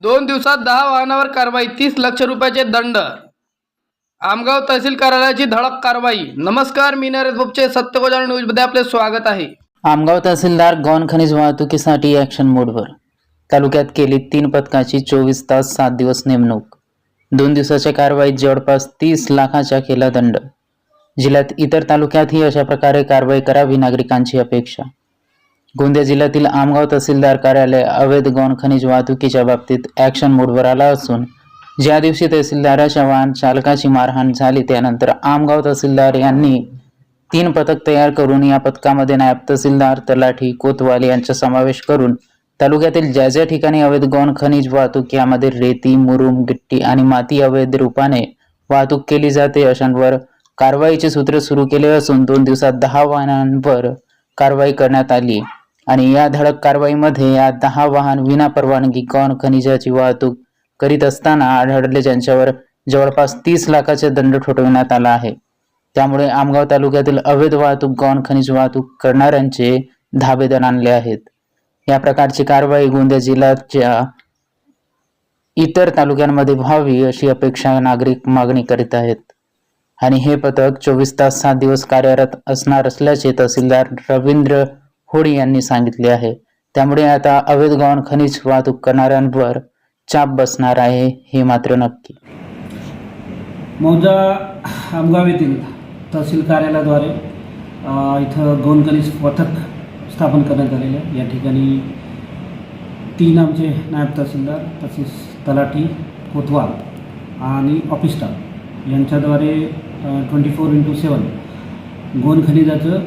2 दिवसात 10 वाहनावर कारवाई, 30 लाख रुपयाचे दंड. आमगाव तहसील कार्यालयाची धडक कारवाई. नमस्कार, मी नरेश बोपचे, सत्यगोजाळ न्यूजमध्ये आपले स्वागत आहे. आमगाव तहसीलदार गौण खनिज वाहतुकीसाठी ॲक्शन मोडवर. तालुक्यात केली 3 पथकाची 24 तास 7 दिवस नेमणूक. 2 दिवसाच्या कारवाईत जवळपास 30 लाखाचा केला दंड. जिल्ह्यात इतर तालुक्यातही अशा प्रकारे कारवाई करावी नागरिकांची अपेक्षा. गोंदिया जिल्ह्यातील आमगाव तहसीलदार कार्यालय अवैध गौण खनिज वाहतुकीच्या बाबतीत ॲक्शन मोडवर आला असून ज्या दिवशी तहसीलदाराच्या वाहन चालकाची मारहाण झाली त्यानंतर आमगाव तहसीलदार यांनी 3 पथक तयार करून या पथकामध्ये नायब तहसीलदार, तलाठी, कोतवाल यांचा समावेश करून तालुक्यातील ज्या ज्या ठिकाणी अवैध गौण खनिज वाहतूक यामध्ये रेती, मुरुम, गिट्टी आणि माती अवैध रूपाने वाहतूक केली जाते अशांवर कारवाईचे सूत्र सुरू केले असून 2 दिवसात 10 वाहनांवर कारवाई करण्यात आली आणि या धडक कारवाईमध्ये या 10 वाहन विना परवानगी गौण खनिजाची वाहतूक करीत असताना आढळले, ज्यांच्यावर जवळपास 30 लाखाचे दंड ठोठावण्यात आला आहे. त्यामुळे आमगाव तालुक्यातील अवैध वाहतूक गौण खनिज वाहतूक करणाऱ्यांचे धाबेदर आणले आहेत. या प्रकारची कारवाई गोंदिया जिल्ह्याच्या इतर तालुक्यांमध्ये व्हावी अशी अपेक्षा नागरिक मागणी करीत आहेत आणि हे पथक 24 तास 7 दिवस कार्यरत असणार असल्याचे तहसीलदार रवींद्र होडी यांनी सांगितले आहे. त्यामुळे आता अवैध गौण खनिज वाहतूक करणाऱ्यांवर चाप बसणार आहे हे मात्र नक्की. मौजा आमगाव येथील तहसील कार्यालयाद्वारे इथं गौण खनिज पथक स्थापन करण्यात आलेले आहे. या ठिकाणी 3 आमचे नायब तहसीलदार तसेच तलाठी, कोतवाल आणि ऑफिस स्टाफ यांच्याद्वारे 24x7 गौण खनिजाचं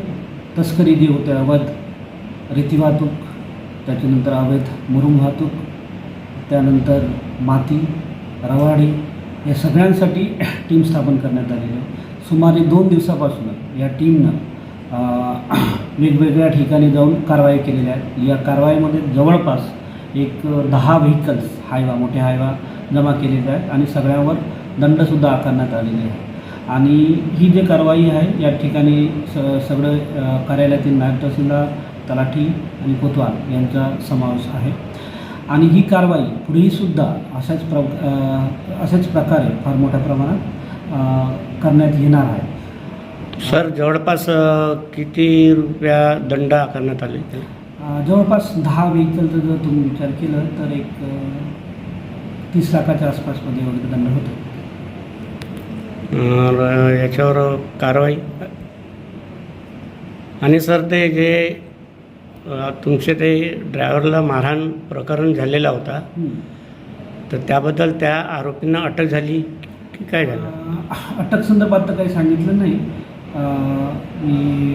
तस्करी जी होते, अवैध रेती वाहतूक, त्याच्यानंतर अवैध मुरुम वाहतूक, त्यानंतर माती, रवाडी या सगळ्यांसाठी टीम स्थापन करण्यात आलेली आहे. सुमारे 2 दिवसापासून या टीमनं वेगवेगळ्या ठिकाणी जाऊन कारवाई केलेल्या आहेत. या कारवाईमध्ये जवळपास एक 10 व्हेकल्स मोठे हायवा जमा केलेले आहेत आणि सगळ्यावर दंडसुद्धा आकारण्यात आलेले आहे. आणि ही जी कारवाई आहे या ठिकाणी सगळं कार्यालयातील नायब तहसीलदार, तलाठी आणि कोतवाल यांचा समावेश आहे. आणि ही कारवाई पुढेहीसुद्धा अशाच प्रकारे फार मोठ्या प्रमाणात करण्यात येणार आहे. सर, जवळपास किती रुपया दंड आकारण्यात आले? जवळपास 10 व्हेकलचा जर तुम्ही विचार केला तर एक 30 लाखाच्या आसपासमध्ये वगैरे दंड होतो. याच्यावर कारवाई. आणि सर, ते जे तुमचे ते ड्रायव्हरला मारहाण प्रकरण झालेला होता, तर त्याबद्दल त्या आरोपींना अटक झाली की काय झालं? अटक संदर्भात तर काही सांगितलं नाही. मी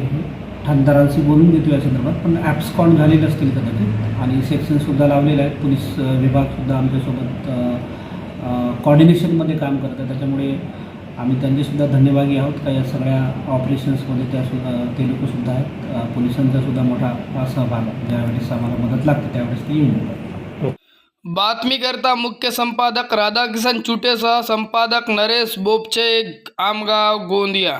ठाणेदारांशी बोलून घेतो या संदर्भात, पण ॲब्सकॉन्ड झालेले असतील कदाचित आणि सेक्शनसुद्धा लावलेलं आहे. पोलीस विभागसुद्धा आमच्यासोबत कॉर्डिनेशनमध्ये काम करतात. त्याच्यामुळे आम्ही त्यांचेसुद्धा धन्यवादी आहोत का या सगळ्या ऑपरेशन्समध्ये ते लोकसुद्धा आहेत. पोलिसांचासुद्धा मोठा सहभाग आहे. ज्यावेळेस आम्हाला मदत लागते त्यावेळेस ते येऊन येतात. बातमीकरता मुख्य संपादक राधाकिशन चुटेसह संपादक नरेश बोपचे, आमगाव, गोंदिया.